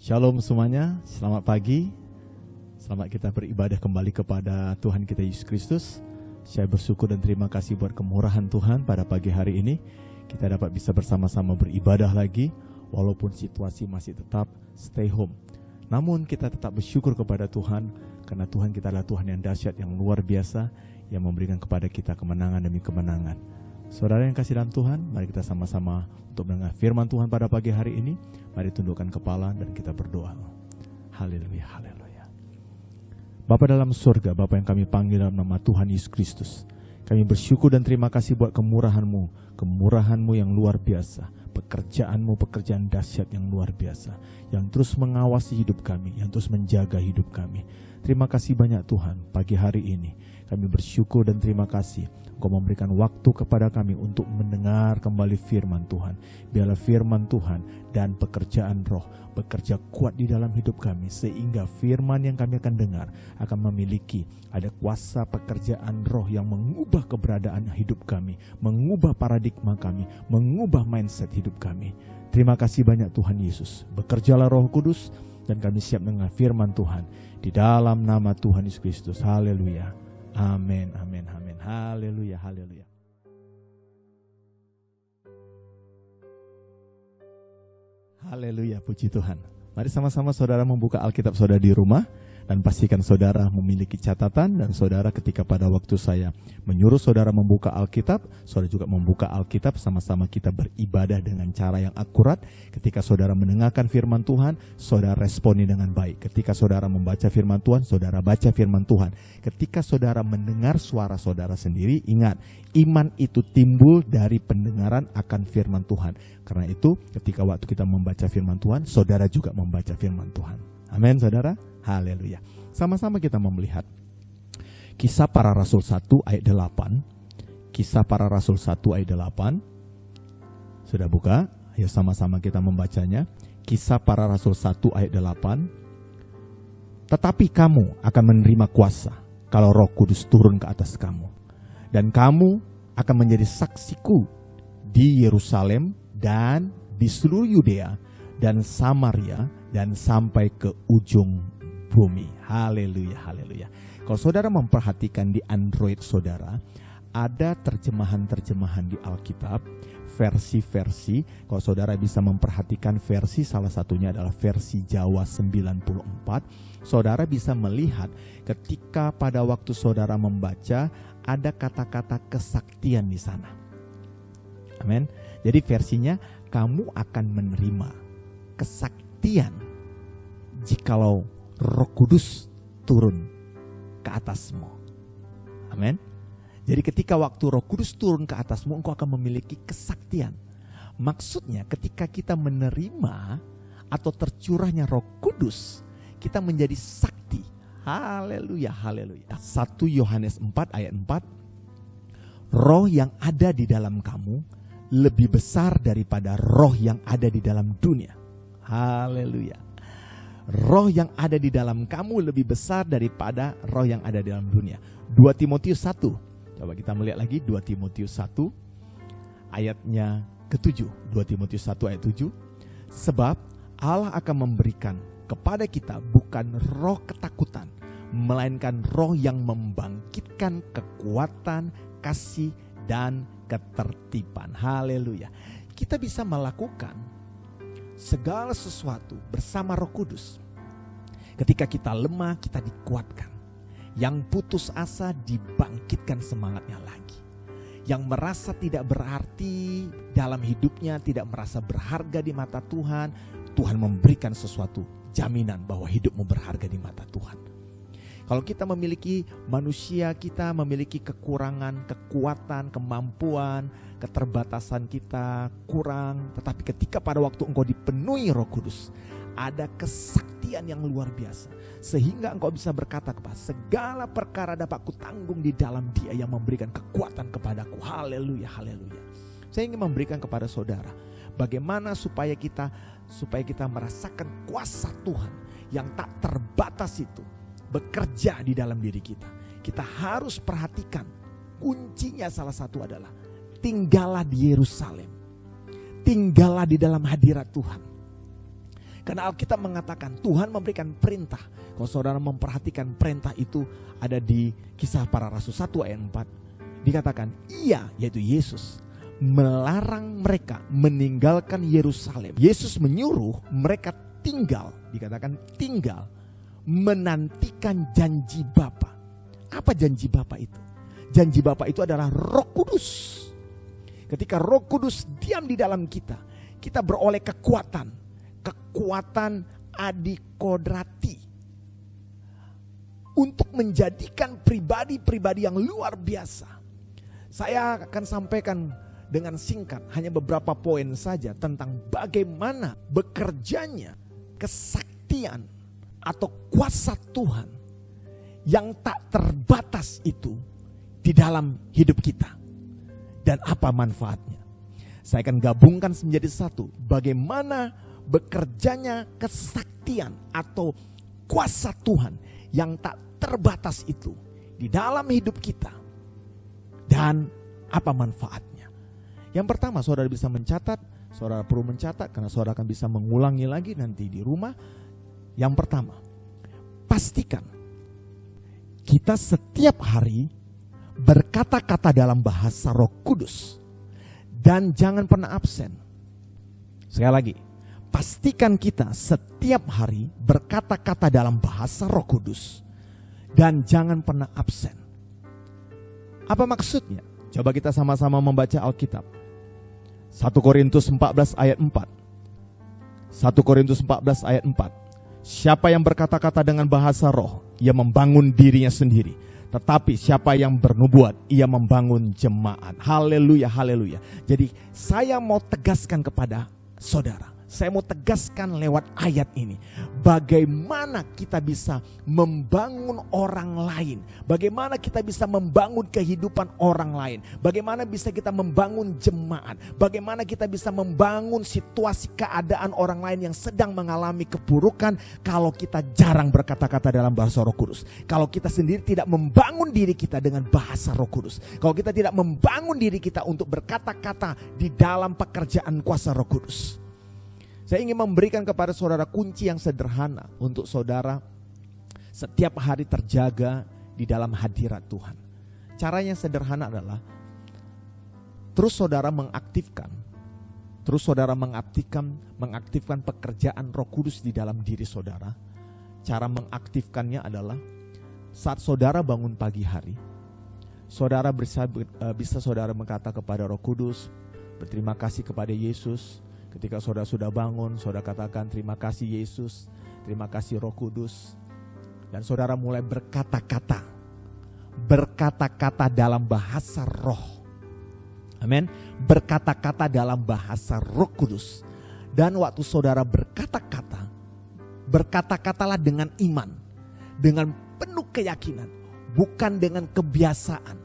Shalom semuanya, selamat pagi. Selamat kita beribadah kembali kepada Tuhan kita Yesus Kristus. Saya bersyukur dan terima kasih buat kemurahan Tuhan pada pagi hari ini. Kita dapat bisa bersama-sama beribadah lagi, walaupun situasi masih tetap stay home. Namun kita tetap bersyukur kepada Tuhan, karena Tuhan kita adalah Tuhan yang dahsyat, yang luar biasa, yang memberikan kepada kita kemenangan demi kemenangan. Saudara yang kasih dalam Tuhan, mari kita sama-sama untuk mendengar firman Tuhan pada pagi hari ini. Mari tundukkan kepala dan kita berdoa. Haleluya, haleluya. Bapa dalam surga, Bapa yang kami panggil dalam nama Tuhan Yesus Kristus, kami bersyukur dan terima kasih buat kemurahan-Mu, kemurahan-Mu yang luar biasa, pekerjaan-Mu, pekerjaan dahsyat yang luar biasa, yang terus mengawasi hidup kami, yang terus menjaga hidup kami. Terima kasih banyak Tuhan, pagi hari ini kami bersyukur dan terima kasih Engkau memberikan waktu kepada kami untuk mendengar kembali firman Tuhan. Biarlah firman Tuhan dan pekerjaan roh bekerja kuat di dalam hidup kami, sehingga firman yang kami akan dengar akan memiliki ada kuasa pekerjaan roh yang mengubah keberadaan hidup kami, mengubah paradigma kami, mengubah mindset hidup kami. Terima kasih banyak Tuhan Yesus. Bekerjalah Roh Kudus dan kami siap dengar firman Tuhan di dalam nama Tuhan Yesus Kristus. Haleluya. Amin, amin, amin. Haleluya, haleluya. Haleluya, puji Tuhan. Mari sama-sama saudara membuka Alkitab saudara di rumah. Dan pastikan saudara memiliki catatan, dan saudara ketika pada waktu saya menyuruh saudara membuka Alkitab, saudara juga membuka Alkitab, sama-sama kita beribadah dengan cara yang akurat. Ketika saudara mendengarkan firman Tuhan, saudara responi dengan baik. Ketika saudara membaca firman Tuhan, saudara baca firman Tuhan. Ketika saudara mendengar suara saudara sendiri, ingat, iman itu timbul dari pendengaran akan firman Tuhan. Karena itu, ketika waktu kita membaca firman Tuhan, saudara juga membaca firman Tuhan. Amin, saudara. Haleluya. Sama-sama kita melihat Kisah Para Rasul 1 ayat 8. Kisah Para Rasul 1 ayat 8. Sudah buka? Ayo sama-sama kita membacanya. Kisah Para Rasul 1 ayat 8. Tetapi kamu akan menerima kuasa kalau Roh Kudus turun ke atas kamu, dan kamu akan menjadi saksiku di Yerusalem dan di seluruh Yudea dan Samaria dan sampai ke ujung bumi. Haleluya, haleluya. Kalau saudara memperhatikan di Android saudara, ada terjemahan-terjemahan di Alkitab, versi-versi. Kalau saudara bisa memperhatikan versi, salah satunya adalah versi Jawa 94. Saudara bisa melihat ketika pada waktu saudara membaca, ada kata-kata kesaktian di sana. Amin. Jadi versinya, kamu akan menerima kesaktian jikalau Roh Kudus turun ke atasmu. Amin. Jadi ketika waktu Roh Kudus turun ke atasmu, engkau akan memiliki kesaktian. Maksudnya ketika kita menerima atau tercurahnya Roh Kudus, kita menjadi sakti. Haleluya, haleluya. 1 Yohanes 4 ayat 4. Roh yang ada di dalam kamu lebih besar daripada roh yang ada di dalam dunia. Haleluya. Roh yang ada di dalam kamu lebih besar daripada roh yang ada di dalam dunia. 2 Timotius 1. Coba kita melihat lagi 2 Timotius 1 ayatnya ke-7. 2 Timotius 1 ayat 7. Sebab Allah akan memberikan kepada kita bukan roh ketakutan, melainkan roh yang membangkitkan kekuatan, kasih, dan ketertiban. Haleluya. Kita bisa melakukan segala sesuatu bersama Roh Kudus. Ketika kita lemah, kita dikuatkan. Yang putus asa dibangkitkan semangatnya lagi. Yang merasa tidak berarti dalam hidupnya, tidak merasa berharga di mata Tuhan, Tuhan memberikan sesuatu jaminan bahwa hidupmu berharga di mata Tuhan. Kalau kita memiliki manusia, kita memiliki kekurangan, kekuatan, kemampuan, keterbatasan kita kurang. Tetapi ketika pada waktu engkau dipenuhi Roh Kudus, ada kesaktian yang luar biasa. Sehingga engkau bisa berkata kepada segala perkara dapat kutanggung di dalam Dia yang memberikan kekuatan kepadaku. Haleluya, haleluya. Saya ingin memberikan kepada saudara bagaimana supaya kita merasakan kuasa Tuhan yang tak terbatas itu bekerja di dalam diri kita. Kita harus perhatikan, kuncinya salah satu adalah tinggallah di Yerusalem. Tinggallah di dalam hadirat Tuhan. Karena Alkitab mengatakan Tuhan memberikan perintah. Kalau saudara memperhatikan perintah itu ada di Kisah Para Rasul 1 ayat 4. Dikatakan Ia, yaitu Yesus, melarang mereka meninggalkan Yerusalem. Yesus menyuruh mereka tinggal, dikatakan tinggal, menantikan janji Bapa. Apa janji Bapa itu? Janji Bapa itu adalah Roh Kudus. Ketika Roh Kudus diam di dalam kita, kita beroleh kekuatan adikodrati untuk menjadikan pribadi-pribadi yang luar biasa. Saya akan sampaikan dengan singkat hanya beberapa poin saja tentang bagaimana bekerjanya kesaktian atau kuasa Tuhan yang tak terbatas itu di dalam hidup kita. Dan apa manfaatnya? Saya akan gabungkan menjadi satu. Bagaimana bekerjanya kesaktian atau kuasa Tuhan yang tak terbatas itu di dalam hidup kita. Dan apa manfaatnya? Yang pertama, saudara bisa mencatat. Saudara perlu mencatat karena saudara akan bisa mengulangi lagi nanti di rumah. Yang pertama, pastikan kita setiap hari berkata-kata dalam bahasa Roh Kudus dan jangan pernah absen. Sekali lagi, pastikan kita setiap hari berkata-kata dalam bahasa Roh Kudus dan jangan pernah absen. Apa maksudnya? Coba kita sama-sama membaca Alkitab. 1 Korintus 14 ayat 4. 1 Korintus 14 ayat 4. Siapa yang berkata-kata dengan bahasa roh, ia membangun dirinya sendiri. Tetapi siapa yang bernubuat, ia membangun jemaat. Haleluya, haleluya. Jadi saya mau tegaskan kepada saudara. Saya mau tegaskan lewat ayat ini. Bagaimana kita bisa membangun orang lain. Bagaimana kita bisa membangun kehidupan orang lain. Bagaimana bisa kita membangun jemaat. Bagaimana kita bisa membangun situasi keadaan orang lain yang sedang mengalami keburukan. Kalau kita jarang berkata-kata dalam bahasa Roh Kudus. Kalau kita sendiri tidak membangun diri kita dengan bahasa Roh Kudus. Kalau kita tidak membangun diri kita untuk berkata-kata di dalam pekerjaan kuasa Roh Kudus. Saya ingin memberikan kepada saudara kunci yang sederhana untuk saudara setiap hari terjaga di dalam hadirat Tuhan. Caranya sederhana adalah terus saudara mengaktifkan pekerjaan Roh Kudus di dalam diri saudara. Cara mengaktifkannya adalah saat saudara bangun pagi hari, saudara bisa saudara berkata kepada Roh Kudus, berterima kasih kepada Yesus. Ketika saudara sudah bangun, saudara katakan terima kasih Yesus, terima kasih Roh Kudus. Dan saudara mulai berkata-kata dalam bahasa roh. Amin. Berkata-kata dalam bahasa Roh Kudus. Dan waktu saudara berkata-kata, berkata-katalah dengan iman, dengan penuh keyakinan, bukan dengan kebiasaan.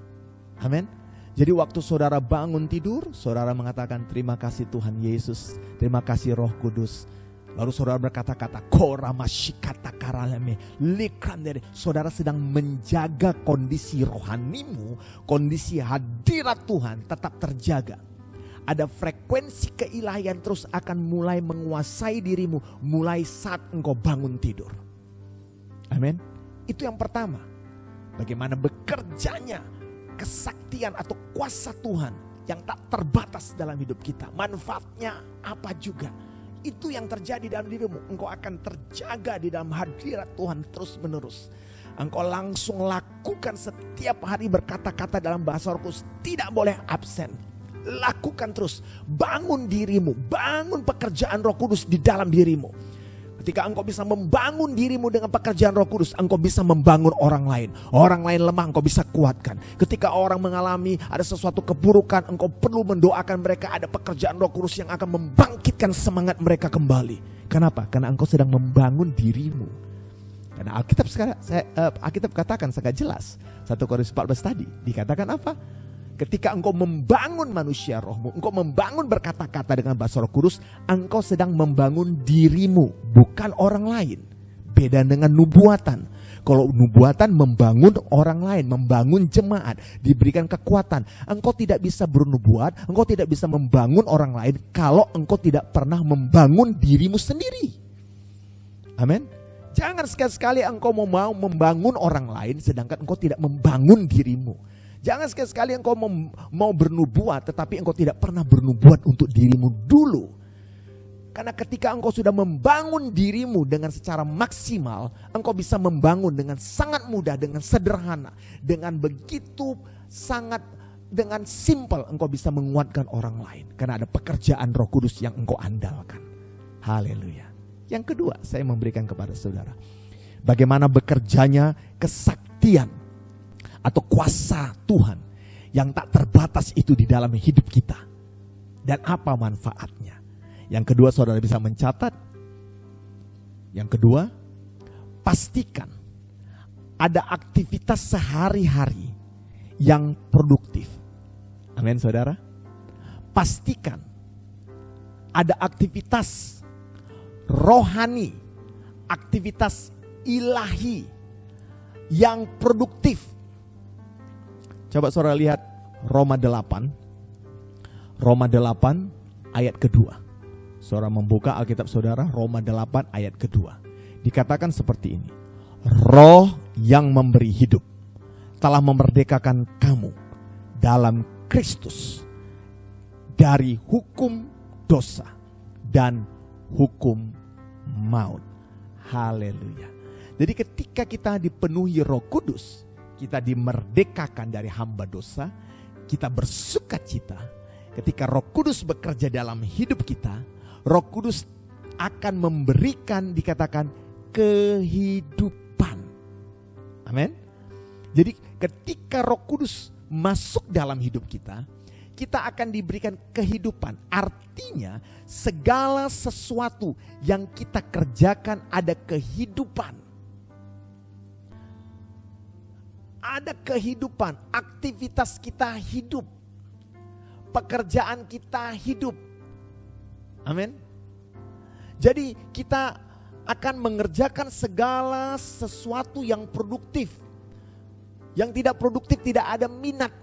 Amin. Jadi waktu saudara bangun tidur, saudara mengatakan terima kasih Tuhan Yesus, terima kasih Roh Kudus. Lalu saudara berkata-kata, saudara sedang menjaga kondisi rohanimu, kondisi hadirat Tuhan tetap terjaga. Ada frekuensi keilahian terus akan mulai menguasai dirimu mulai saat engkau bangun tidur. Amin. Itu yang pertama. Bagaimana bekerjanya kesaktian atau kuasa Tuhan yang tak terbatas dalam hidup kita. Manfaatnya apa juga. Itu yang terjadi dalam dirimu. Engkau akan terjaga di dalam hadirat Tuhan terus menerus. Engkau langsung lakukan setiap hari berkata-kata dalam bahasa Roh Kudus. Tidak boleh absen. Lakukan terus. Bangun dirimu. Bangun pekerjaan Roh Kudus di dalam dirimu. Ketika engkau bisa membangun dirimu dengan pekerjaan Roh Kudus, engkau bisa membangun orang lain. Orang lain lemah, engkau bisa kuatkan. Ketika orang mengalami ada sesuatu keburukan, engkau perlu mendoakan mereka. Ada pekerjaan Roh Kudus yang akan membangkitkan semangat mereka kembali. Kenapa? Karena engkau sedang membangun dirimu. Karena Alkitab katakan sangat jelas. 1 Korintus 14 tadi dikatakan apa? Ketika engkau membangun manusia rohmu, engkau membangun berkata-kata dengan bahasa Roh Kudus, engkau sedang membangun dirimu, bukan orang lain. Beda dengan nubuatan. Kalau nubuatan membangun orang lain, membangun jemaat, diberikan kekuatan. Engkau tidak bisa bernubuat, engkau tidak bisa membangun orang lain kalau engkau tidak pernah membangun dirimu sendiri. Amin. Jangan sekali-sekali engkau mau membangun orang lain sedangkan engkau tidak membangun dirimu. Jangan sekali-sekali engkau mau bernubuat tetapi engkau tidak pernah bernubuat untuk dirimu dulu. Karena ketika engkau sudah membangun dirimu dengan secara maksimal, engkau bisa membangun dengan sangat mudah, dengan sederhana, dengan begitu sangat, dengan simple engkau bisa menguatkan orang lain. Karena ada pekerjaan Roh Kudus yang engkau andalkan. Haleluya. Yang kedua, saya memberikan kepada saudara bagaimana bekerjanya kesaktian atau kuasa Tuhan yang tak terbatas itu di dalam hidup kita. Dan apa manfaatnya? Yang kedua, saudara bisa mencatat. Yang kedua, pastikan ada aktivitas sehari-hari yang produktif. Amin, saudara. Pastikan ada aktivitas rohani, aktivitas ilahi yang produktif. Coba saudara lihat Roma 8. Roma 8 ayat kedua. Saudara membuka Alkitab saudara, Roma 8 ayat kedua. Dikatakan seperti ini. Roh yang memberi hidup telah memerdekakan kamu dalam Kristus dari hukum dosa dan hukum maut. Haleluya. Jadi ketika kita dipenuhi Roh Kudus, kita dimerdekakan dari hamba dosa, kita bersukacita. Ketika Roh Kudus bekerja dalam hidup kita, Roh Kudus akan memberikan, dikatakan, kehidupan. Amin. Jadi ketika Roh Kudus masuk dalam hidup kita, kita akan diberikan kehidupan. Artinya segala sesuatu yang kita kerjakan ada kehidupan. Ada kehidupan, aktivitas kita hidup. Pekerjaan kita hidup. Amin. Jadi kita akan mengerjakan segala sesuatu yang produktif. Yang tidak produktif tidak ada minat,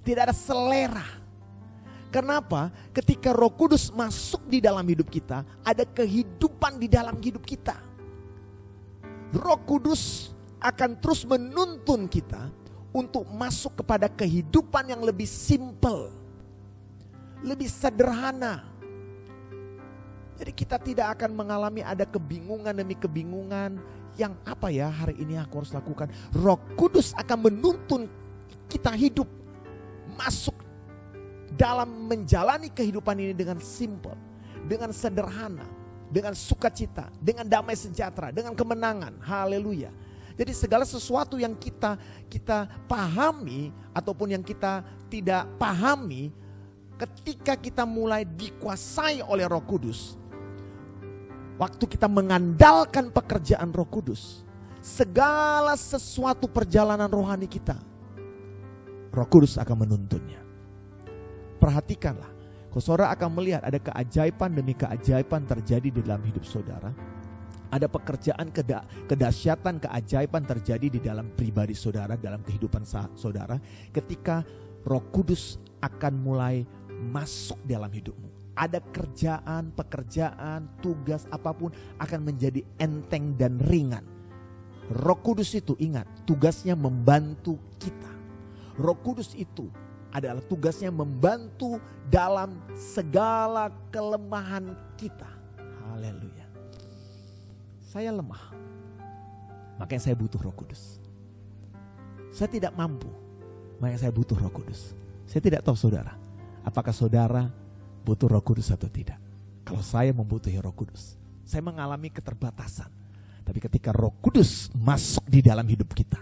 tidak ada selera. Kenapa? Ketika Roh Kudus masuk di dalam hidup kita, ada kehidupan di dalam hidup kita. Roh Kudus akan terus menuntun kita untuk masuk kepada kehidupan yang lebih simple, lebih sederhana. Jadi kita tidak akan mengalami ada kebingungan demi kebingungan. Yang apa ya hari ini aku harus lakukan. Roh Kudus akan menuntun kita hidup. Masuk dalam menjalani kehidupan ini dengan simple. Dengan sederhana. Dengan sukacita. Dengan damai sejahtera. Dengan kemenangan. Haleluya. Jadi segala sesuatu yang kita pahami. Ataupun yang kita tidak pahami. Ketika kita mulai dikuasai oleh Roh Kudus. Waktu kita mengandalkan pekerjaan Roh Kudus, segala sesuatu perjalanan rohani kita, Roh Kudus akan menuntunnya. Perhatikanlah, kalau saudara akan melihat ada keajaiban demi keajaiban terjadi di dalam hidup saudara. Ada pekerjaan kedahsyatan, keajaiban terjadi di dalam pribadi saudara, dalam kehidupan saudara. Ketika Roh Kudus akan mulai masuk dalam hidupmu. Ada kerjaan, pekerjaan, tugas apapun akan menjadi enteng dan ringan. Roh Kudus itu ingat tugasnya membantu kita. Roh Kudus itu adalah tugasnya membantu dalam segala kelemahan kita. Haleluya. Saya lemah, makanya saya butuh Roh Kudus. Saya tidak mampu, makanya saya butuh Roh Kudus. Saya tidak tahu saudara, apakah saudara butuh Roh Kudus atau tidak. Kalau saya membutuhi Roh Kudus, saya mengalami keterbatasan. Tapi ketika Roh Kudus masuk di dalam hidup kita,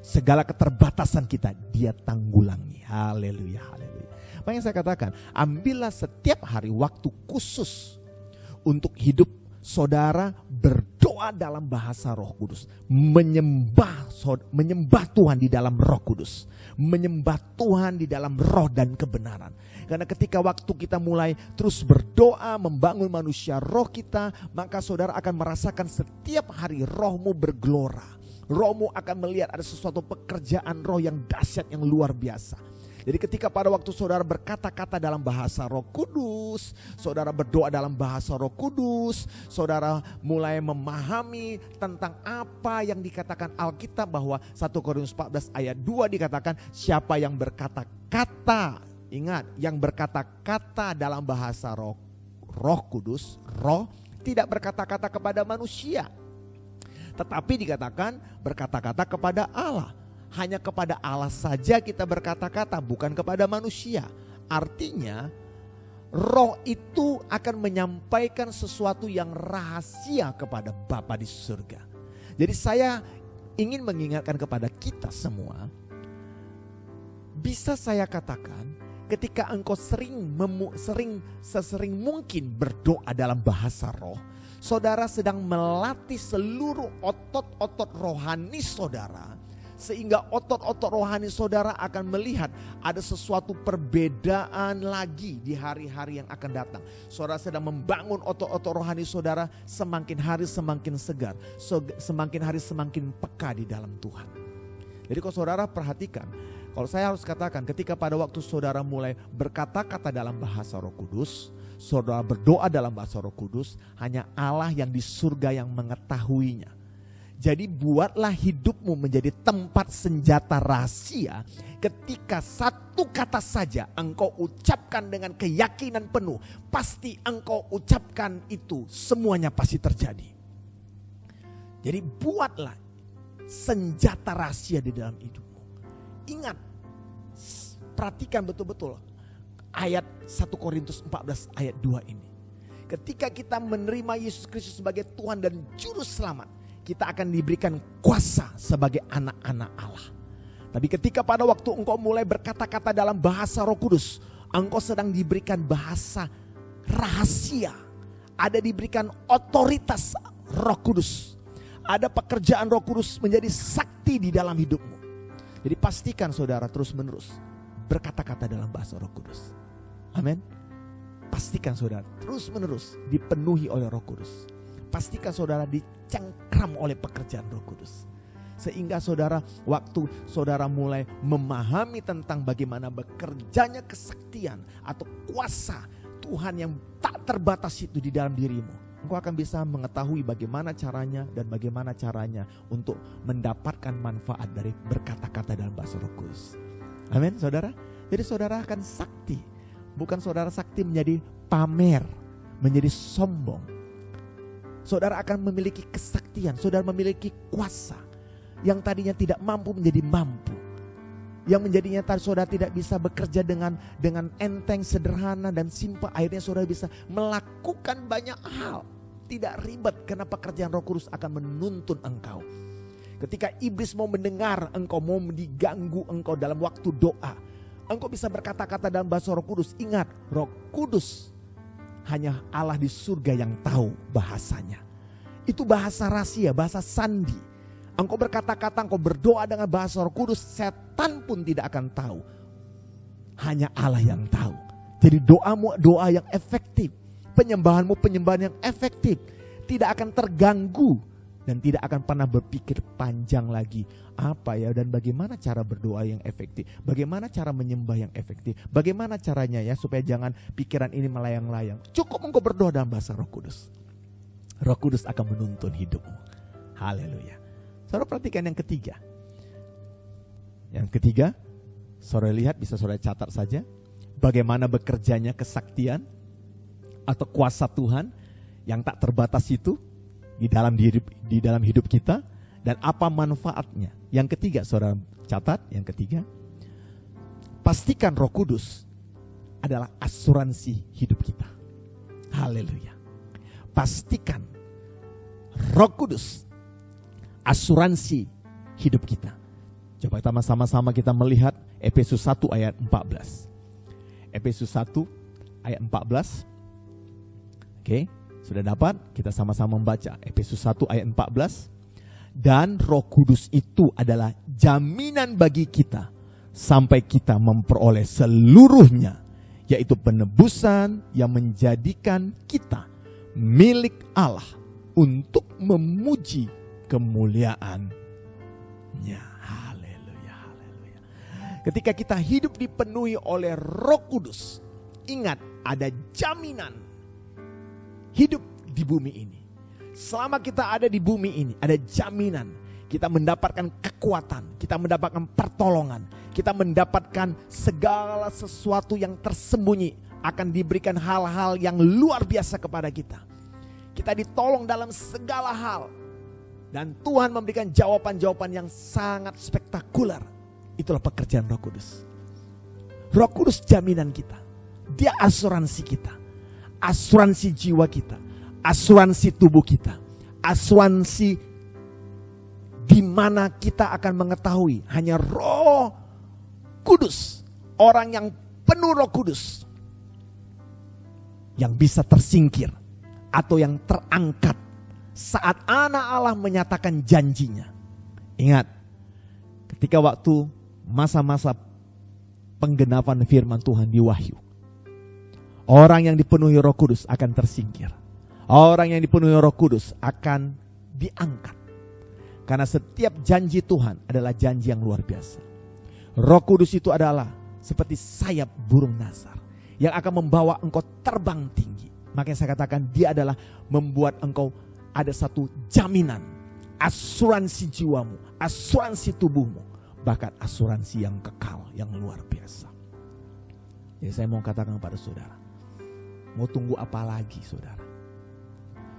segala keterbatasan kita dia tanggulangi. Haleluya, haleluya. Makanya saya katakan, ambillah setiap hari waktu khusus untuk hidup saudara berdoa dalam bahasa Roh Kudus, menyembah Tuhan di dalam Roh Kudus, menyembah Tuhan di dalam roh dan kebenaran. Karena ketika waktu kita mulai terus berdoa membangun manusia roh kita, maka saudara akan merasakan setiap hari rohmu bergelora. Rohmu akan melihat ada sesuatu pekerjaan roh yang dahsyat, yang luar biasa. Jadi ketika pada waktu saudara berkata-kata dalam bahasa Roh Kudus, saudara berdoa dalam bahasa Roh Kudus, saudara mulai memahami tentang apa yang dikatakan Alkitab, bahwa 1 Korintus 14 ayat 2 dikatakan siapa yang berkata-kata, ingat, yang berkata-kata dalam bahasa Roh Kudus, roh tidak berkata-kata kepada manusia, tetapi dikatakan berkata-kata kepada Allah. Hanya kepada Allah saja kita berkata-kata, bukan kepada manusia. Artinya roh itu akan menyampaikan sesuatu yang rahasia kepada Bapa di surga. Jadi saya ingin mengingatkan kepada kita semua, bisa saya katakan ketika engkau sesering mungkin berdoa dalam bahasa roh, saudara sedang melatih seluruh otot-otot rohani saudara, sehingga otot-otot rohani saudara akan melihat ada sesuatu perbedaan lagi di hari-hari yang akan datang. Saudara sedang membangun otot-otot rohani saudara, semakin hari semakin segar, semakin hari semakin peka di dalam Tuhan. Jadi kalau saudara perhatikan, kalau saya harus katakan, ketika pada waktu saudara mulai berkata-kata dalam bahasa Roh Kudus, saudara berdoa dalam bahasa Roh Kudus, hanya Allah yang di surga yang mengetahuinya. Jadi buatlah hidupmu menjadi tempat senjata rahasia. Ketika satu kata saja engkau ucapkan dengan keyakinan penuh, pasti engkau ucapkan itu, semuanya pasti terjadi. Jadi buatlah senjata rahasia di dalam hidupmu. Ingat, perhatikan betul-betul ayat 1 Korintus 14 ayat 2 ini. Ketika kita menerima Yesus Kristus sebagai Tuhan dan Juru Selamat, kita akan diberikan kuasa sebagai anak-anak Allah. Tapi ketika pada waktu engkau mulai berkata-kata dalam bahasa Roh Kudus, engkau sedang diberikan bahasa rahasia. Ada diberikan otoritas Roh Kudus. Ada pekerjaan Roh Kudus menjadi sakti di dalam hidupmu. Jadi pastikan saudara terus menerus berkata-kata dalam bahasa Roh Kudus. Amin. Pastikan saudara terus menerus dipenuhi oleh Roh Kudus. Pastikan saudara dicengkram oleh pekerjaan Roh Kudus. Sehingga saudara, waktu saudara mulai memahami tentang bagaimana bekerjanya kesaktian atau kuasa Tuhan yang tak terbatas itu di dalam dirimu, engkau akan bisa mengetahui bagaimana caranya dan bagaimana caranya untuk mendapatkan manfaat dari berkata-kata dalam bahasa Roh Kudus. Amin saudara. Jadi saudara akan sakti. Bukan saudara sakti menjadi pamer, menjadi sombong. Saudara akan memiliki kesaktian, saudara memiliki kuasa. Yang tadinya tidak mampu menjadi mampu. Yang menjadinya saudara tidak bisa bekerja dengan enteng, sederhana dan simpel. Akhirnya saudara bisa melakukan banyak hal. Tidak ribet, karena pekerjaan Roh Kudus akan menuntun engkau. Ketika iblis mau mendengar engkau, mau diganggu engkau dalam waktu doa, engkau bisa berkata-kata dalam bahasa Roh Kudus. Ingat, Roh Kudus hanya Allah di surga yang tahu bahasanya. Itu bahasa rahasia, bahasa sandi. Engkau berkata-kata, engkau berdoa dengan bahasa Roh Kudus, setan pun tidak akan tahu. Hanya Allah yang tahu. Jadi doamu doa yang efektif. Penyembahanmu penyembahan yang efektif. Tidak akan terganggu. Dan tidak akan pernah berpikir panjang lagi. Apa ya dan bagaimana cara berdoa yang efektif. Bagaimana cara menyembah yang efektif. Bagaimana caranya ya supaya jangan pikiran ini melayang-layang. Cukup engkau berdoa dalam bahasa Roh Kudus. Roh Kudus akan menuntun hidupmu. Haleluya. Saudara perhatikan yang ketiga. Yang ketiga, saudara lihat, bisa saudara catat saja. Bagaimana bekerjanya kesaktian atau kuasa Tuhan yang tak terbatas itu di dalam hidup kita, dan apa manfaatnya. Yang ketiga, saudara catat, yang ketiga, pastikan Roh Kudus adalah asuransi hidup kita. Haleluya. Pastikan Roh Kudus asuransi hidup kita. Coba kita sama-sama kita melihat Efesus 1 ayat 14. Efesus 1 ayat 14. Oke. Sudah dapat? Kita sama-sama membaca Efesus 1 ayat 14. Dan Roh Kudus itu adalah jaminan bagi kita sampai kita memperoleh seluruhnya, yaitu penebusan yang menjadikan kita milik Allah untuk memuji kemuliaan-Nya. Haleluya, haleluya. Ketika kita hidup dipenuhi oleh Roh Kudus, ingat ada jaminan hidup di bumi ini. Selama kita ada di bumi ini, ada jaminan kita mendapatkan kekuatan, kita mendapatkan pertolongan, kita mendapatkan segala sesuatu yang tersembunyi, akan diberikan hal-hal yang luar biasa kepada kita. Kita ditolong dalam segala hal, dan Tuhan memberikan jawaban-jawaban yang sangat spektakuler. Itulah pekerjaan Roh Kudus. Roh Kudus jaminan kita. Dia asuransi kita, asuransi jiwa kita, asuransi tubuh kita, asuransi di mana kita akan mengetahui hanya Roh Kudus, orang yang penuh Roh Kudus, yang bisa tersingkir atau yang terangkat saat anak Allah menyatakan janjinya. Ingat, ketika waktu masa-masa penggenapan firman Tuhan di Wahyu, orang yang dipenuhi Roh Kudus akan tersingkir. Orang yang dipenuhi Roh Kudus akan diangkat. Karena setiap janji Tuhan adalah janji yang luar biasa. Roh Kudus itu adalah seperti sayap burung Nazar yang akan membawa engkau terbang tinggi. Makanya saya katakan dia adalah membuat engkau ada satu jaminan, asuransi jiwamu, asuransi tubuhmu, bahkan asuransi yang kekal, yang luar biasa. Jadi saya mau katakan kepada saudara, mau tunggu apa lagi saudara?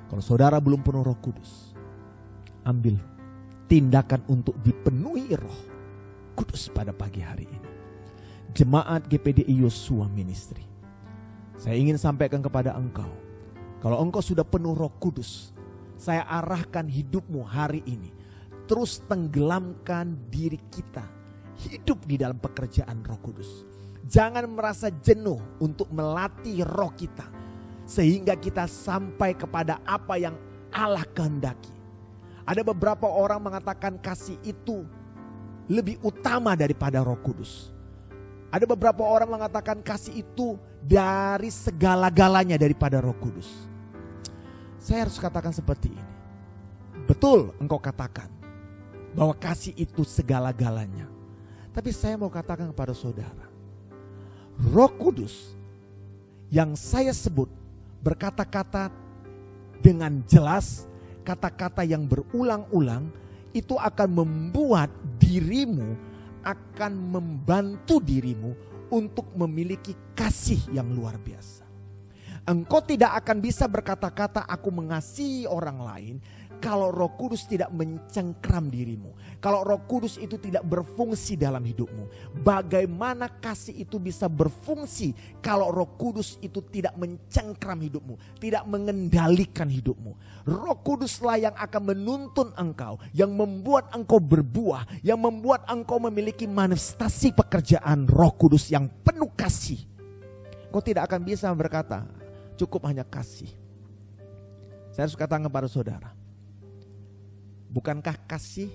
Kalau saudara belum penuh Roh Kudus, ambil tindakan untuk dipenuhi Roh Kudus pada pagi hari ini. Jemaat GPDI Yosua Ministry, saya ingin sampaikan kepada engkau, kalau engkau sudah penuh Roh Kudus, saya arahkan hidupmu hari ini, terus tenggelamkan diri kita, hidup di dalam pekerjaan Roh Kudus. Jangan merasa jenuh untuk melatih roh kita, sehingga kita sampai kepada apa yang Allah kehendaki. Ada beberapa orang mengatakan kasih itu lebih utama daripada Roh Kudus. Ada beberapa orang mengatakan kasih itu dari segala-galanya daripada Roh Kudus. Saya harus katakan seperti ini. Betul engkau katakan bahwa kasih itu segala-galanya. Tapi saya mau katakan kepada saudara, Roh Kudus yang saya sebut berkata-kata dengan jelas, kata-kata yang berulang-ulang, itu akan membuat dirimu, akan membantu dirimu untuk memiliki kasih yang luar biasa. Engkau tidak akan bisa berkata-kata aku mengasihi orang lain kalau Roh Kudus tidak mencengkram dirimu. Kalau Roh Kudus itu tidak berfungsi dalam hidupmu. Bagaimana kasih itu bisa berfungsi kalau Roh Kudus itu tidak mencengkram hidupmu, tidak mengendalikan hidupmu. Roh Kuduslah yang akan menuntun engkau, yang membuat engkau berbuah, yang membuat engkau memiliki manifestasi pekerjaan Roh Kudus yang penuh kasih. Kau tidak akan bisa berkata cukup hanya kasih. Saya harus katakan kepada saudara, bukankah kasih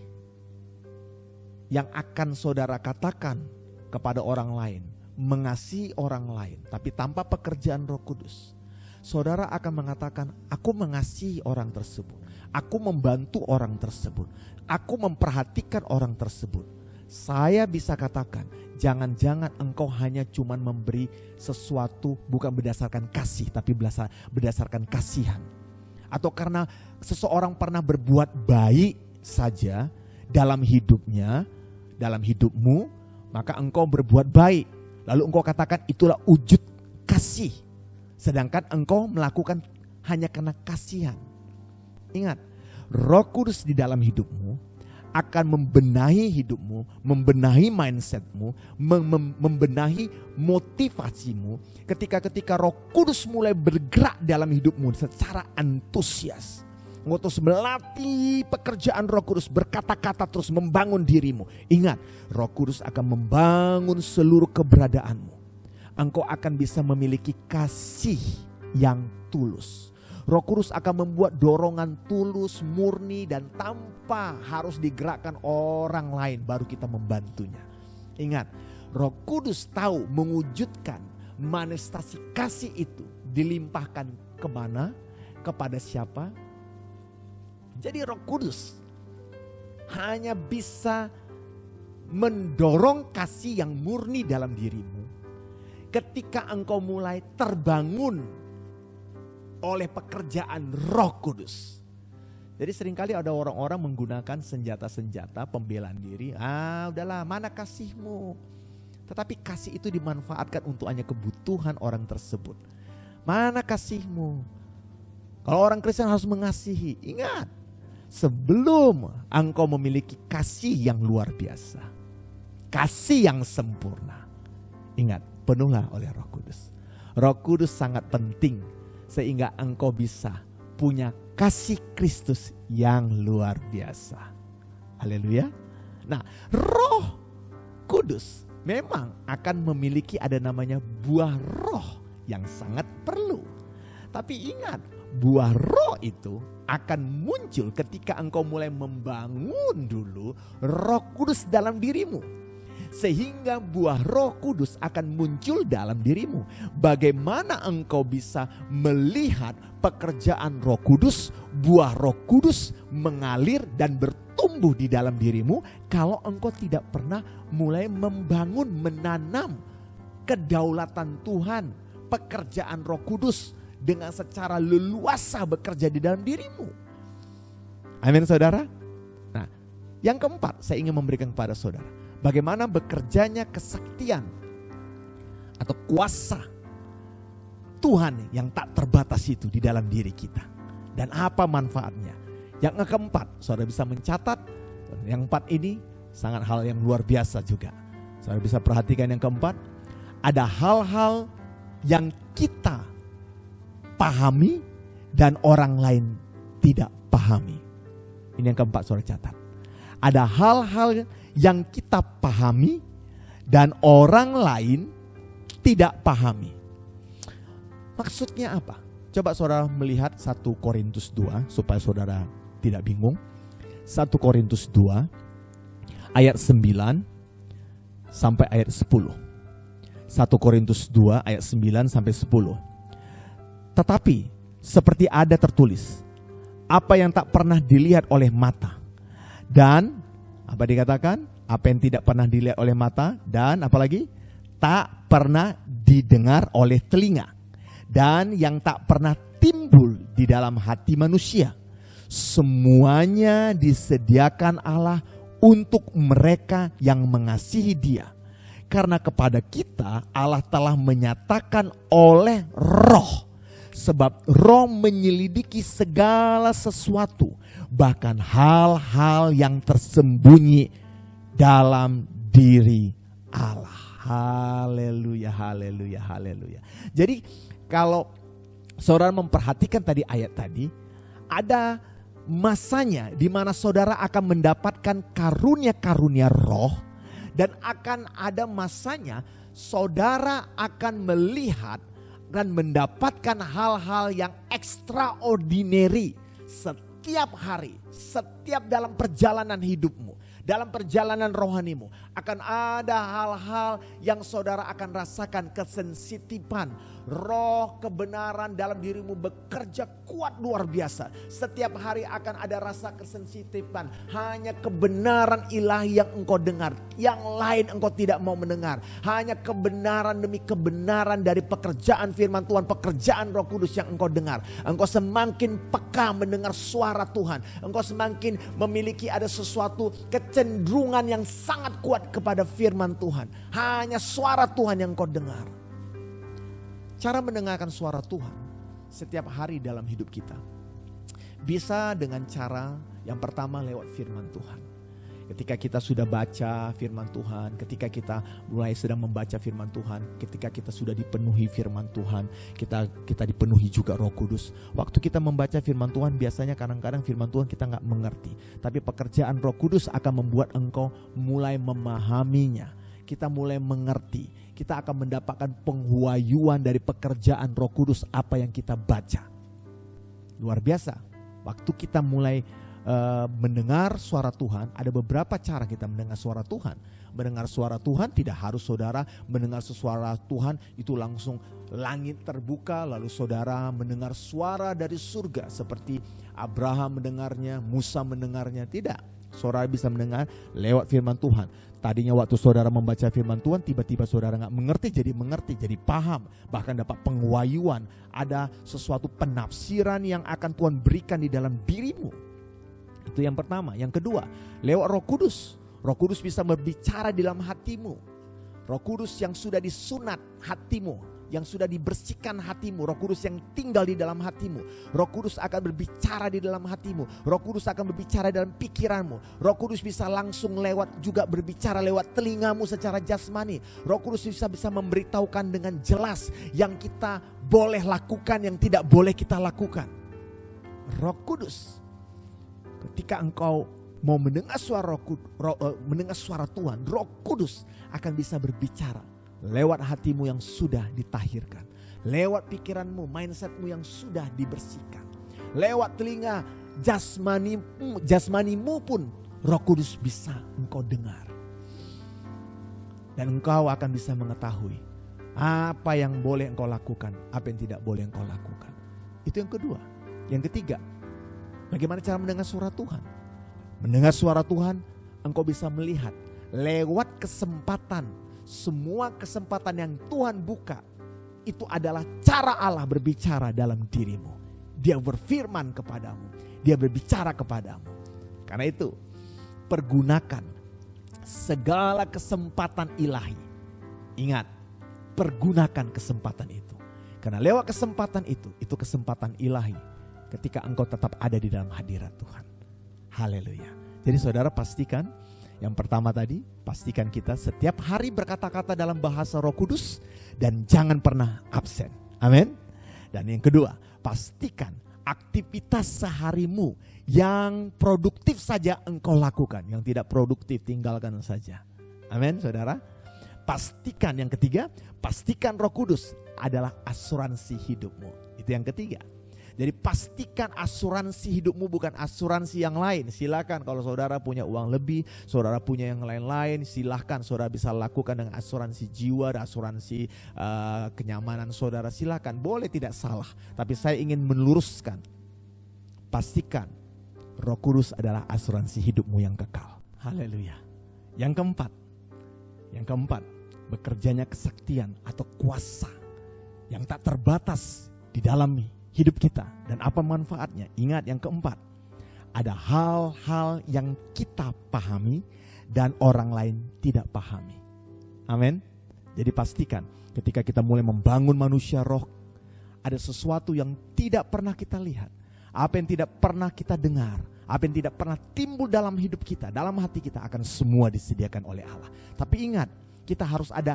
yang akan saudara katakan kepada orang lain, mengasihi orang lain, tapi tanpa pekerjaan Roh Kudus, saudara akan mengatakan, aku mengasihi orang tersebut, aku membantu orang tersebut, aku memperhatikan orang tersebut. Saya bisa katakan, jangan-jangan engkau hanya cuman memberi sesuatu bukan berdasarkan kasih, tapi berdasarkan kasihan. Atau karena seseorang pernah berbuat baik saja dalam hidupnya, dalam hidupmu, maka engkau berbuat baik. Lalu engkau katakan itulah wujud kasih. Sedangkan engkau melakukan hanya karena kasihan. Ingat, Roh Kudus di dalam hidupmu akan membenahi hidupmu, membenahi mindsetmu, membenahi motivasimu. Ketika Roh Kudus mulai bergerak dalam hidupmu secara antusias, engkau terus melatih pekerjaan Roh Kudus, berkata-kata terus membangun dirimu. Ingat, Roh Kudus akan membangun seluruh keberadaanmu. Engkau akan bisa memiliki kasih yang tulus. Roh Kudus akan membuat dorongan tulus, murni, dan tanpa harus digerakkan orang lain baru kita membantunya. Ingat, Roh Kudus tahu mewujudkan manifestasi kasih itu dilimpahkan kemana, kepada siapa. Jadi Roh Kudus hanya bisa mendorong kasih yang murni dalam dirimu. Ketika engkau mulai terbangun oleh pekerjaan Roh Kudus. Jadi seringkali ada orang-orang menggunakan senjata-senjata pembelaan diri. Udahlah, mana kasihmu? Tetapi kasih itu dimanfaatkan untuk hanya kebutuhan orang tersebut. Mana kasihmu? Kalau orang Kristen harus mengasihi. Ingat, sebelum engkau memiliki kasih yang luar biasa, kasih yang sempurna, ingat, penuhlah oleh Roh Kudus. Roh Kudus sangat penting sehingga engkau bisa punya kasih Kristus yang luar biasa. Haleluya. Nah, Roh Kudus memang akan memiliki ada namanya buah roh yang sangat perlu. Tapi ingat, buah roh itu akan muncul ketika engkau mulai membangun dulu Roh Kudus dalam dirimu. Sehingga buah Roh Kudus akan muncul dalam dirimu. Bagaimana engkau bisa melihat pekerjaan Roh Kudus, buah Roh Kudus mengalir dan bertumbuh di dalam dirimu kalau engkau tidak pernah mulai membangun, menanam kedaulatan Tuhan, pekerjaan Roh Kudus dengan secara leluasa bekerja di dalam dirimu. Amin, saudara. Nah, yang keempat saya ingin memberikan kepada saudara, bagaimana bekerjanya kesaktian atau kuasa Tuhan yang tak terbatas itu di dalam diri kita. Dan apa manfaatnya. Yang keempat, saudara bisa mencatat. Yang empat ini sangat hal yang luar biasa juga. Saudara bisa perhatikan yang keempat. Ada hal-hal yang kita pahami dan orang lain tidak pahami. Ini yang keempat, saudara catat. Ada hal-hal yang kita pahami dan orang lain tidak pahami. Maksudnya apa? Coba saudara melihat 1 Korintus 2 supaya saudara tidak bingung. 1 Korintus 2 ayat 9 sampai ayat 10. 1 Korintus 2 ayat 9 sampai 10. Tetapi seperti ada tertulis, apa yang tak pernah dilihat oleh mata, dan apa dikatakan? Apa yang tidak pernah dilihat oleh mata, dan apalagi tak pernah didengar oleh telinga, dan yang tak pernah timbul di dalam hati manusia. Semuanya disediakan Allah untuk mereka yang mengasihi Dia. Karena kepada kita Allah telah menyatakan oleh Roh. Sebab Roh menyelidiki segala sesuatu, bahkan hal-hal yang tersembunyi dalam diri Allah. Haleluya, haleluya, haleluya. Jadi kalau saudara memperhatikan tadi ayat tadi, ada masanya di mana saudara akan mendapatkan karunia-karunia roh, dan akan ada masanya saudara akan melihat dan mendapatkan hal-hal yang extraordinary setiap hari, setiap dalam perjalanan hidupmu, dalam perjalanan rohanimu. Akan ada hal-hal yang saudara akan rasakan, kesensitifan. Roh kebenaran dalam dirimu bekerja kuat luar biasa. Setiap hari akan ada rasa kesensitifan. Hanya kebenaran ilahi yang engkau dengar. Yang lain engkau tidak mau mendengar. Hanya kebenaran demi kebenaran dari pekerjaan firman Tuhan, pekerjaan Roh Kudus yang engkau dengar. Engkau semakin peka mendengar suara Tuhan. Engkau semakin memiliki ada sesuatu kecenderungan yang sangat kuat kepada firman Tuhan. Hanya suara Tuhan yang engkau dengar. Cara mendengarkan suara Tuhan setiap hari dalam hidup kita bisa dengan cara yang pertama lewat firman Tuhan. Ketika kita sudah baca firman Tuhan, ketika kita mulai sedang membaca firman Tuhan, ketika kita sudah dipenuhi firman Tuhan, kita dipenuhi juga Roh Kudus. Waktu kita membaca firman Tuhan, biasanya kadang-kadang firman Tuhan kita nggak mengerti, tapi pekerjaan Roh Kudus akan membuat engkau mulai memahaminya. Kita mulai mengerti, kita akan mendapatkan penghuayuan dari pekerjaan Roh Kudus apa yang kita baca. Luar biasa. Waktu kita mulai mendengar suara Tuhan, ada beberapa cara kita mendengar suara Tuhan. Mendengar suara Tuhan tidak harus saudara mendengar suara Tuhan itu langsung langit terbuka lalu saudara mendengar suara dari surga seperti Abraham mendengarnya, Musa mendengarnya. Tidak. Saudara bisa mendengar lewat firman Tuhan. Tadinya waktu saudara membaca firman Tuhan, tiba-tiba saudara nggak mengerti, jadi paham. Bahkan dapat penguayuan. Ada sesuatu penafsiran yang akan Tuhan berikan di dalam dirimu. Itu yang pertama. Yang kedua, lewat Roh Kudus. Roh Kudus bisa berbicara di dalam hatimu. Roh Kudus yang sudah disunat hatimu, yang sudah dibersihkan hatimu, Roh Kudus yang tinggal di dalam hatimu. Roh Kudus akan berbicara di dalam hatimu. Roh Kudus akan berbicara dalam pikiranmu. Roh Kudus bisa langsung juga berbicara lewat telingamu secara jasmani. Roh Kudus bisa memberitahukan dengan jelas yang kita boleh lakukan, yang tidak boleh kita lakukan. Roh Kudus, ketika engkau mau mendengar suara Tuhan, Roh Kudus akan bisa berbicara lewat hatimu yang sudah ditahirkan, lewat pikiranmu, mindsetmu yang sudah dibersihkan, lewat telinga jasmanimu pun Roh Kudus bisa engkau dengar. Dan engkau akan bisa mengetahui apa yang boleh engkau lakukan, apa yang tidak boleh engkau lakukan. Itu yang kedua. Yang ketiga, bagaimana cara mendengar suara Tuhan? Mendengar suara Tuhan, engkau bisa melihat lewat kesempatan. Semua kesempatan yang Tuhan buka, itu adalah cara Allah berbicara dalam dirimu. Dia berfirman kepadamu, dia berbicara kepadamu. Karena itu, pergunakan segala kesempatan ilahi. Ingat, pergunakan kesempatan itu. Karena lewat kesempatan itu kesempatan ilahi. Ketika engkau tetap ada di dalam hadirat Tuhan. Haleluya. Jadi saudara pastikan, yang pertama tadi, pastikan kita setiap hari berkata-kata dalam bahasa Roh Kudus dan jangan pernah absen. Amin. Dan yang kedua, pastikan aktivitas seharimu yang produktif saja engkau lakukan, yang tidak produktif tinggalkan saja. Amin, saudara. Pastikan yang ketiga, pastikan Roh Kudus adalah asuransi hidupmu. Itu yang ketiga. Jadi pastikan asuransi hidupmu bukan asuransi yang lain. Silakan kalau saudara punya uang lebih, saudara punya yang lain-lain, silahkan saudara bisa lakukan dengan asuransi jiwa dan asuransi kenyamanan saudara. Silakan, boleh, tidak salah. Tapi saya ingin meluruskan, pastikan Roh Kudus adalah asuransi hidupmu yang kekal. Haleluya. Yang keempat, bekerjanya kesaktian atau kuasa yang tak terbatas di dalam hidup kita. Dan apa manfaatnya? Ingat, yang keempat, ada hal-hal yang kita pahami dan orang lain tidak pahami. Amin. Jadi pastikan ketika kita mulai membangun manusia roh, ada sesuatu yang tidak pernah kita lihat, apa yang tidak pernah kita dengar, apa yang tidak pernah timbul dalam hidup kita, dalam hati kita, akan semua disediakan oleh Allah. Tapi ingat, kita harus ada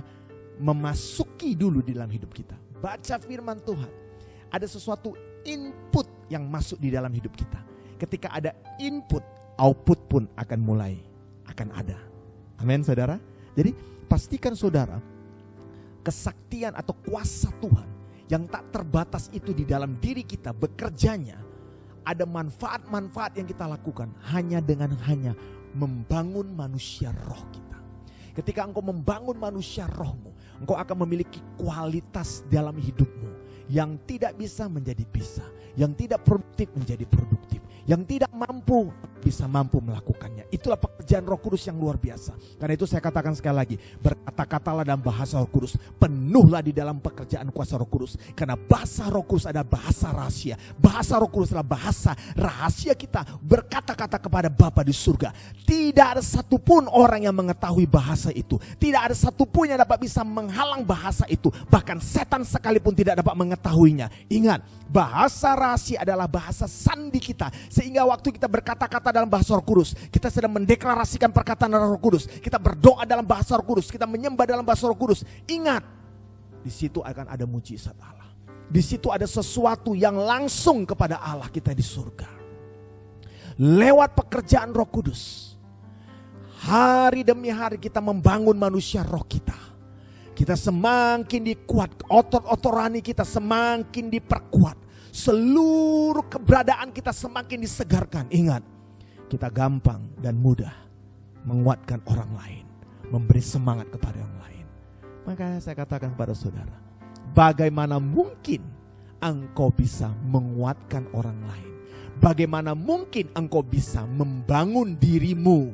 memasuki dulu di dalam hidup kita. Baca firman Tuhan. Ada sesuatu input yang masuk di dalam hidup kita. Ketika ada input, output pun akan ada. Amin, saudara. Jadi pastikan saudara, kesaktian atau kuasa Tuhan yang tak terbatas itu di dalam diri kita bekerjanya. Ada manfaat-manfaat yang kita lakukan hanya membangun manusia roh kita. Ketika engkau membangun manusia rohmu, engkau akan memiliki kualitas dalam hidupmu yang tidak bisa menjadi bisa, yang tidak produktif menjadi produktif, yang tidak mampu bisa mampu melakukannya. Itulah pekerjaan Roh Kudus yang luar biasa. Karena itu saya katakan sekali lagi, berkata-katalah dalam bahasa Roh Kudus, penuhlah di dalam pekerjaan kuasa Roh Kudus. Karena bahasa Roh Kudus adalah bahasa rahasia. Bahasa Roh Kudus adalah bahasa rahasia kita berkata-kata kepada Bapa di surga. Tidak ada satupun orang yang mengetahui bahasa itu. Tidak ada satupun yang dapat bisa menghalang bahasa itu. Bahkan setan sekalipun tidak dapat mengetahuinya. Ingat, bahasa rahasia adalah bahasa sandi kita. Sehingga waktu kita berkata-kata dalam bahasa Roh Kudus, kita sedang mendeklarasikan perkataan Roh Kudus. Kita berdoa dalam bahasa Roh Kudus, kita menyembah dalam bahasa Roh Kudus. Ingat, di situ akan ada mujizat Allah. Di situ ada sesuatu yang langsung kepada Allah kita di surga. Lewat pekerjaan Roh Kudus, hari demi hari kita membangun manusia roh kita. Kita semakin dikuat, otot-otot rohani kita semakin diperkuat. Seluruh keberadaan kita semakin disegarkan. Ingat, kita gampang dan mudah menguatkan orang lain, memberi semangat kepada orang lain. Makanya saya katakan kepada saudara, bagaimana mungkin engkau bisa menguatkan orang lain? Bagaimana mungkin engkau bisa membangun dirimu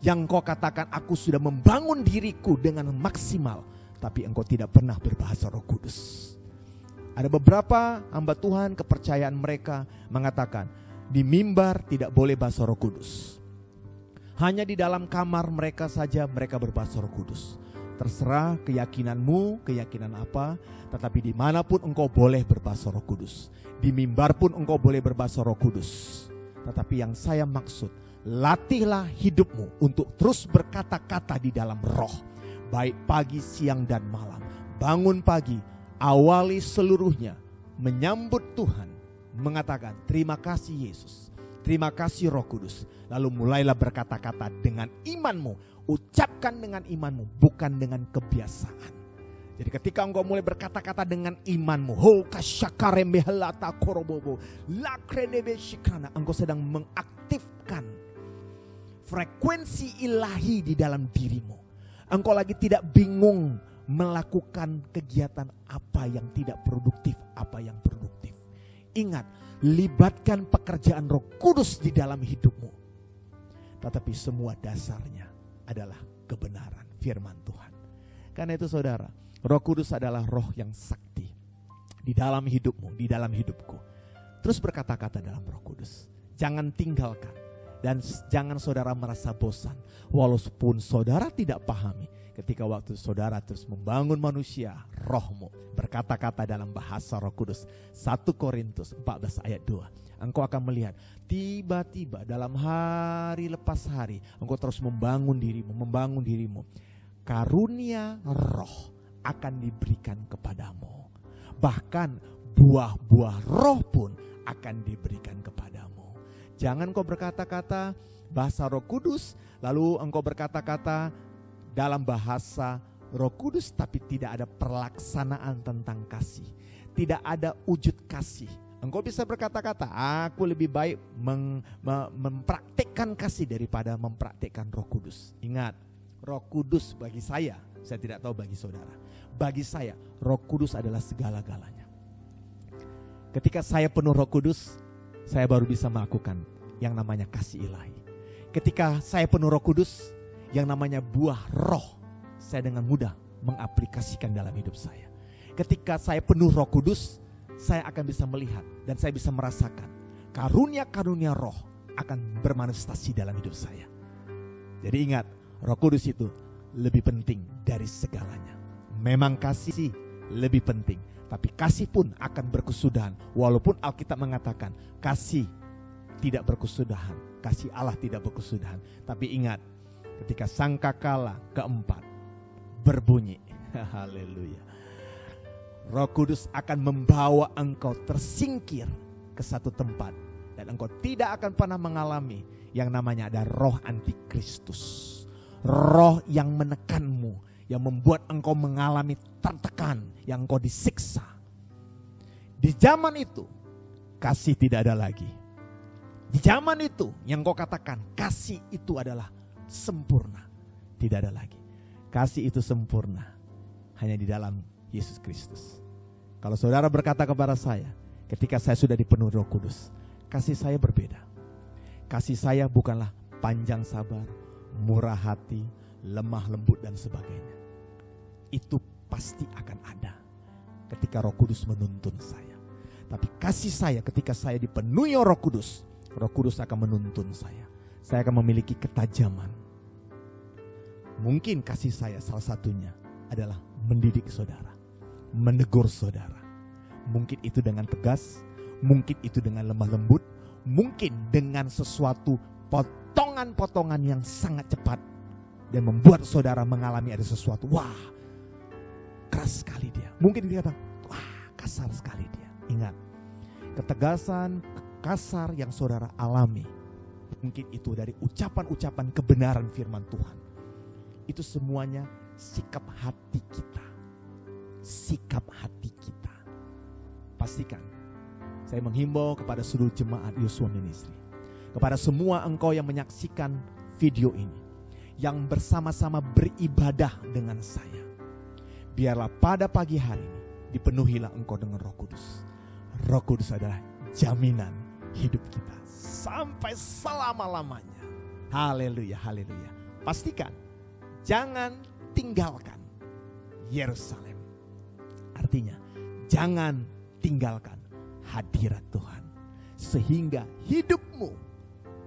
yang kau katakan aku sudah membangun diriku dengan maksimal, tapi engkau tidak pernah berbahasa Roh Kudus. Ada beberapa hamba Tuhan kepercayaan mereka mengatakan di mimbar tidak boleh bahasa Roh Kudus. Hanya di dalam kamar mereka saja mereka berbahasa Roh Kudus. Terserah keyakinanmu, keyakinan apa, tetapi dimanapun engkau boleh berbahasa Roh Kudus. Di mimbar pun engkau boleh berbahasa Roh Kudus. Tetapi yang saya maksud, latihlah hidupmu untuk terus berkata-kata di dalam roh. Baik pagi, siang, dan malam. Bangun pagi, awali seluruhnya menyambut Tuhan. Mengatakan terima kasih Yesus, terima kasih Roh Kudus. Lalu mulailah berkata-kata dengan imanmu. Ucapkan dengan imanmu, bukan dengan kebiasaan. Jadi ketika engkau mulai berkata-kata dengan imanmu, engkau sedang mengaktifkan frekuensi ilahi di dalam dirimu. Engkau lagi tidak bingung melakukan kegiatan apa yang tidak produktif, apa yang produktif. Ingat, libatkan pekerjaan Roh Kudus di dalam hidupmu. Tetapi semua dasarnya adalah kebenaran firman Tuhan. Karena itu saudara, Roh Kudus adalah roh yang sakti di dalam hidupmu, di dalam hidupku. Terus berkata-kata dalam Roh Kudus. Jangan tinggalkan dan jangan saudara merasa bosan. Walaupun saudara tidak pahami, ketika waktu saudara terus membangun manusia, rohmu berkata-kata dalam bahasa Roh Kudus. 1 Korintus 14 ayat 2. Engkau akan melihat tiba-tiba dalam hari lepas hari engkau terus membangun dirimu. Karunia roh akan diberikan kepadamu. Bahkan buah-buah roh pun akan diberikan kepadamu. Jangan kau berkata-kata bahasa Roh Kudus, lalu engkau berkata-kata dalam bahasa Roh Kudus tapi tidak ada pelaksanaan tentang kasih. Tidak ada wujud kasih. Engkau bisa berkata-kata, aku lebih baik mempraktikkan kasih daripada mempraktikkan Roh Kudus. Ingat, Roh Kudus bagi saya tidak tahu bagi saudara. Bagi saya, Roh Kudus adalah segala-galanya. Ketika saya penuh Roh Kudus, saya baru bisa melakukan yang namanya kasih ilahi. Ketika saya penuh Roh Kudus, yang namanya buah roh, saya dengan mudah mengaplikasikan dalam hidup saya. Ketika saya penuh Roh Kudus, saya akan bisa melihat dan saya bisa merasakan karunia-karunia roh akan bermanifestasi dalam hidup saya. Jadi ingat, Roh Kudus itu lebih penting dari segalanya. Memang kasih lebih penting, tapi kasih pun akan berkesudahan. Walaupun Alkitab mengatakan kasih tidak berkesudahan, kasih Allah tidak berkesudahan. Tapi ingat, ketika sangkakala keempat berbunyi, haleluya, Roh Kudus akan membawa engkau tersingkir ke satu tempat. Dan engkau tidak akan pernah mengalami yang namanya ada roh antikristus. Roh yang menekanmu, yang membuat engkau mengalami tertekan, yang engkau disiksa. Di zaman itu, kasih tidak ada lagi. Di zaman itu, yang kau katakan, kasih itu adalah sempurna. Tidak ada lagi. Kasih itu sempurna hanya di dalam Yesus Kristus. Kalau saudara berkata kepada saya, ketika saya sudah dipenuhi Roh Kudus, kasih saya berbeda. Kasih saya bukanlah panjang sabar, murah hati, lemah lembut dan sebagainya. Itu pasti akan ada ketika Roh Kudus menuntun saya. Tapi kasih saya ketika saya dipenuhi Roh Kudus, Roh Kudus akan menuntun saya. Saya akan memiliki ketajaman. Mungkin kasih saya salah satunya adalah mendidik saudara, menegur saudara. Mungkin itu dengan tegas, mungkin itu dengan lemah lembut, mungkin dengan sesuatu potongan-potongan yang sangat cepat dan membuat saudara mengalami ada sesuatu, wah keras sekali dia. Mungkin dia kata, wah kasar sekali dia. Ingat, ketegasan, kasar yang saudara alami, mungkin itu dari ucapan-ucapan kebenaran firman Tuhan. Itu semuanya sikap hati kita. Sikap hati kita. Pastikan, saya menghimbau kepada seluruh jemaat Yosua Ministry, kepada semua engkau yang menyaksikan video ini, yang bersama-sama beribadah dengan saya, biarlah pada pagi hari ini dipenuhilah engkau dengan Roh Kudus. Roh Kudus adalah jaminan hidup kita sampai selama-lamanya. Haleluya, haleluya. Pastikan jangan tinggalkan Yerusalem. Artinya jangan tinggalkan hadirat Tuhan, sehingga hidupmu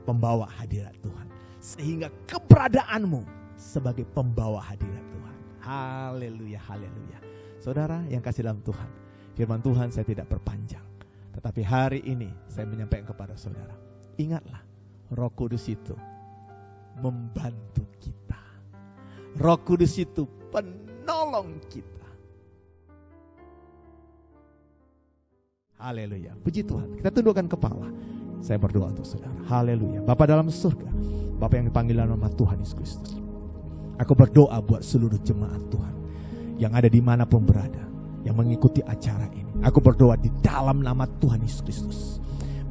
pembawa hadirat Tuhan, sehingga keberadaanmu sebagai pembawa hadirat Tuhan. Haleluya, haleluya. Saudara yang kasih dalam Tuhan, firman Tuhan saya tidak perpanjang, tetapi hari ini saya menyampaikan kepada saudara, ingatlah Roh Kudus itu membantu kita. Roh Kudus itu penolong kita. Haleluya, puji Tuhan. Kita tundukkan kepala. Saya berdoa untuk saudara. Haleluya. Bapa dalam surga, Bapa yang dipanggil dalam nama Tuhan Yesus Kristus, aku berdoa buat seluruh jemaat Tuhan yang ada dimanapun berada, yang mengikuti acara ini. Aku berdoa di dalam nama Tuhan Yesus Kristus,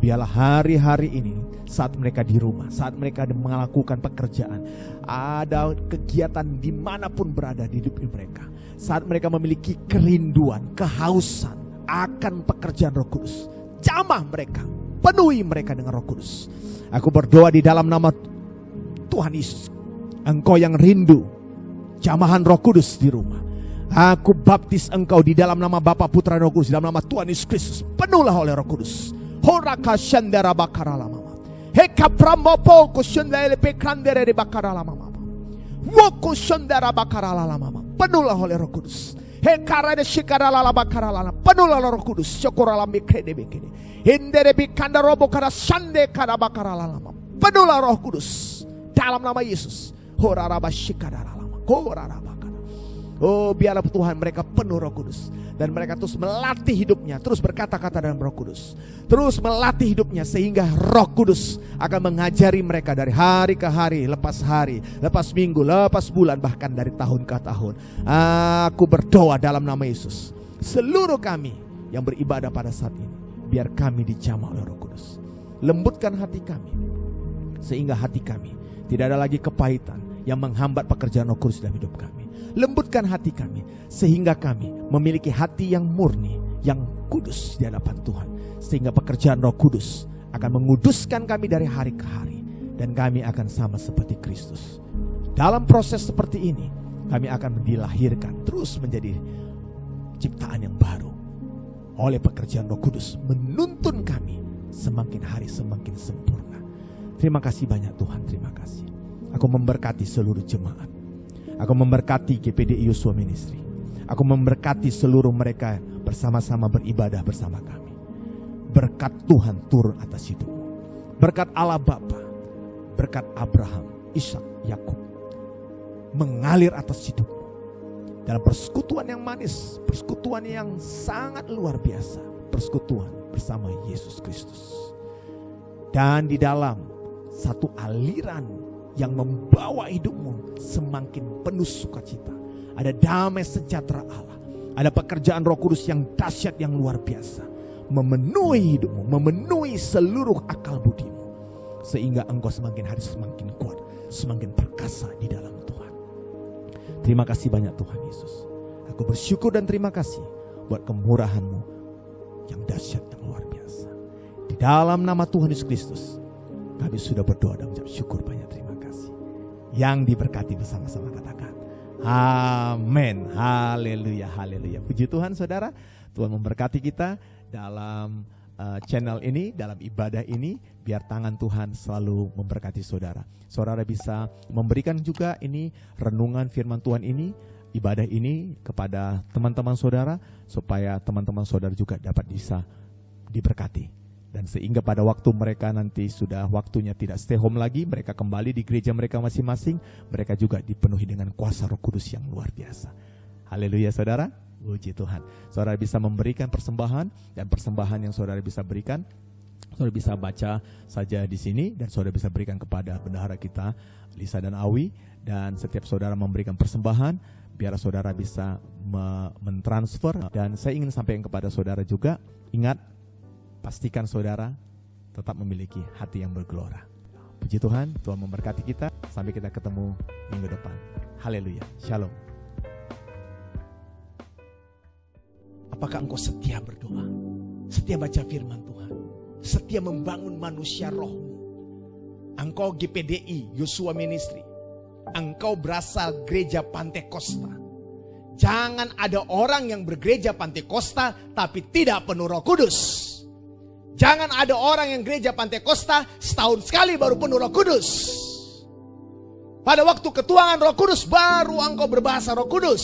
biarlah hari-hari ini saat mereka di rumah, saat mereka melakukan pekerjaan, ada kegiatan dimanapun berada di hidup mereka, saat mereka memiliki kerinduan, kehausan akan pekerjaan Roh Kudus, jamah mereka, penuhi mereka dengan Roh Kudus. Aku berdoa di dalam nama Tuhan Yesus, engkau yang rindu jamahan Roh Kudus di rumah, aku baptis engkau di dalam nama Bapa, Putra, dan Roh Kudus, di dalam nama Tuhan Yesus Kristus. Penuhlah oleh Roh Kudus. Horaka shandara bakarala mama. Heka pramopo ko shandele pe kandere de bakarala mama. Woko shandara bakarala mama. Penuhlah oleh Roh Kudus. Hekara de shikarala bakarala. Penuhlah oleh Roh Kudus. Syukurala mikede bekede. Hindere bi kandarobo kara shande kara bakarala mama. Penuhlah Roh Kudus dalam nama Yesus. Horaraba shikarala mama. Horaraba. Oh, biarlah Tuhan mereka penuh Roh Kudus, dan mereka terus melatih hidupnya, terus berkata-kata dalam Roh Kudus, terus melatih hidupnya, sehingga Roh Kudus akan mengajari mereka dari hari ke hari, lepas minggu, lepas bulan, bahkan dari tahun ke tahun. Aku berdoa dalam nama Yesus, seluruh kami yang beribadah pada saat ini, biar kami dijamah oleh Roh Kudus. Lembutkan hati kami, sehingga hati kami tidak ada lagi kepahitan yang menghambat pekerjaan Roh Kudus dalam hidup kami. Lembutkan hati kami, sehingga kami memiliki hati yang murni, yang kudus di hadapan Tuhan, sehingga pekerjaan Roh Kudus akan menguduskan kami dari hari ke hari, dan kami akan sama seperti Kristus. Dalam proses seperti ini, kami akan dilahirkan terus menjadi ciptaan yang baru oleh pekerjaan Roh Kudus, menuntun kami semakin hari semakin sempurna. Terima kasih banyak Tuhan, terima kasih. Aku memberkati seluruh jemaat. Aku memberkati GPDI Yosua Ministry. Aku memberkati seluruh mereka bersama-sama beribadah bersama kami. Berkat Tuhan turun atas hidupmu. Berkat Allah Bapa, berkat Abraham, Ishak, Yakub mengalir atas hidupmu. Dalam persekutuan yang manis, persekutuan yang sangat luar biasa, persekutuan bersama Yesus Kristus. Dan di dalam satu aliran yang membawa hidupmu semakin penuh sukacita. Ada damai sejahtera Allah, ada pekerjaan Roh Kudus yang dahsyat, yang luar biasa, memenuhi hidupmu, memenuhi seluruh akal budimu, sehingga engkau semakin hari semakin kuat, semakin perkasa di dalam Tuhan. Terima kasih banyak Tuhan Yesus. Aku bersyukur dan terima kasih buat kemurahan-Mu yang dahsyat, yang luar biasa. Di dalam nama Tuhan Yesus Kristus kami sudah berdoa dan mengucap syukur banyak. Yang diberkati bersama-sama katakan amin. Haleluya, haleluya. Puji Tuhan saudara, Tuhan memberkati kita dalam channel ini, dalam ibadah ini. Biar tangan Tuhan selalu memberkati saudara. Saudara bisa memberikan juga ini renungan firman Tuhan ini, ibadah ini kepada teman-teman saudara, supaya teman-teman saudara juga dapat bisa diberkati. Dan sehingga pada waktu mereka nanti sudah waktunya tidak stay home lagi, mereka kembali di gereja mereka masing-masing, mereka juga dipenuhi dengan kuasa Roh Kudus yang luar biasa. Haleluya saudara, puji Tuhan. Saudara bisa memberikan persembahan, dan persembahan yang saudara bisa berikan, saudara bisa baca saja di sini, dan saudara bisa berikan kepada bendahara kita Lisa dan Awi. Dan setiap saudara memberikan persembahan, biar saudara bisa mentransfer. Dan saya ingin sampaikan kepada saudara juga, ingat, pastikan saudara tetap memiliki hati yang bergelora. Puji Tuhan, Tuhan memberkati kita. Sampai kita ketemu minggu depan. Haleluya, shalom. Apakah engkau setia berdoa? Setia baca firman Tuhan? setia membangun manusia rohmu. Engkau GPDI, Yosua Ministry. Engkau berasal gereja Pantekosta. Jangan ada orang yang bergereja Pantekosta tapi tidak penuh Roh Kudus. Jangan ada orang yang gereja Pantekosta setahun sekali baru penuh Roh Kudus. Pada waktu ketuangan Roh Kudus baru engkau berbahasa Roh Kudus.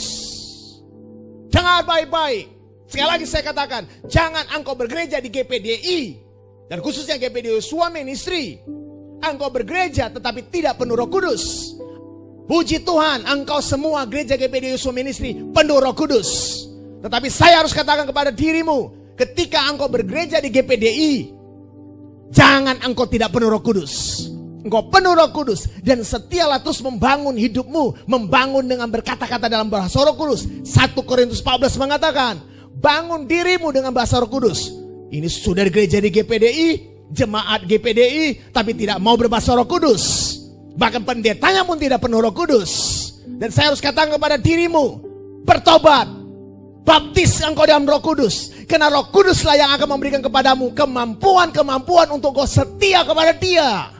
Jangan baik-baik. Sekali lagi saya katakan, jangan engkau bergereja di GPDI dan khususnya GPDI Yosua Ministry. Engkau bergereja tetapi tidak penuh Roh Kudus. Puji Tuhan, engkau semua gereja GPDI Yosua Ministry penuh Roh Kudus. Tetapi saya harus katakan kepada dirimu, ketika engkau bergereja di GPDI, jangan engkau tidak penuh Roh Kudus. Engkau penuh Roh Kudus dan setialah terus membangun hidupmu, membangun dengan berkata-kata dalam bahasa Roh Kudus. 1 Korintus 14 mengatakan, bangun dirimu dengan bahasa Roh Kudus. Ini sudah di gereja di GPDI, jemaat GPDI, tapi tidak mau berbahasa Roh Kudus. Bahkan pendetanya pun tidak penuh Roh Kudus. Dan saya harus katakan kepada dirimu, bertobat, baptis engkau dalam Roh Kudus. Karena Roh Kuduslah yang akan memberikan kepadamu kemampuan untuk kau setia kepada Dia.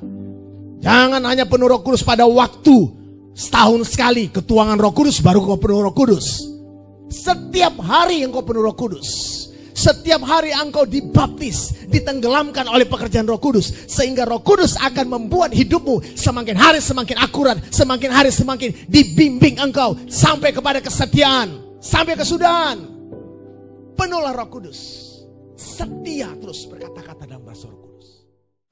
Jangan hanya penuh Roh Kudus pada waktu setahun sekali ketuangan Roh Kudus baru kau penuh Roh Kudus. Setiap hari engkau penuh Roh Kudus. Setiap hari engkau dibaptis, ditenggelamkan oleh pekerjaan Roh Kudus. Sehingga Roh Kudus akan membuat hidupmu semakin hari semakin akurat. Semakin hari semakin dibimbing engkau sampai kepada kesetiaan, sampai kesudahan. Penuhlah Roh Kudus. Setia terus berkata-kata dalam bahasa Roh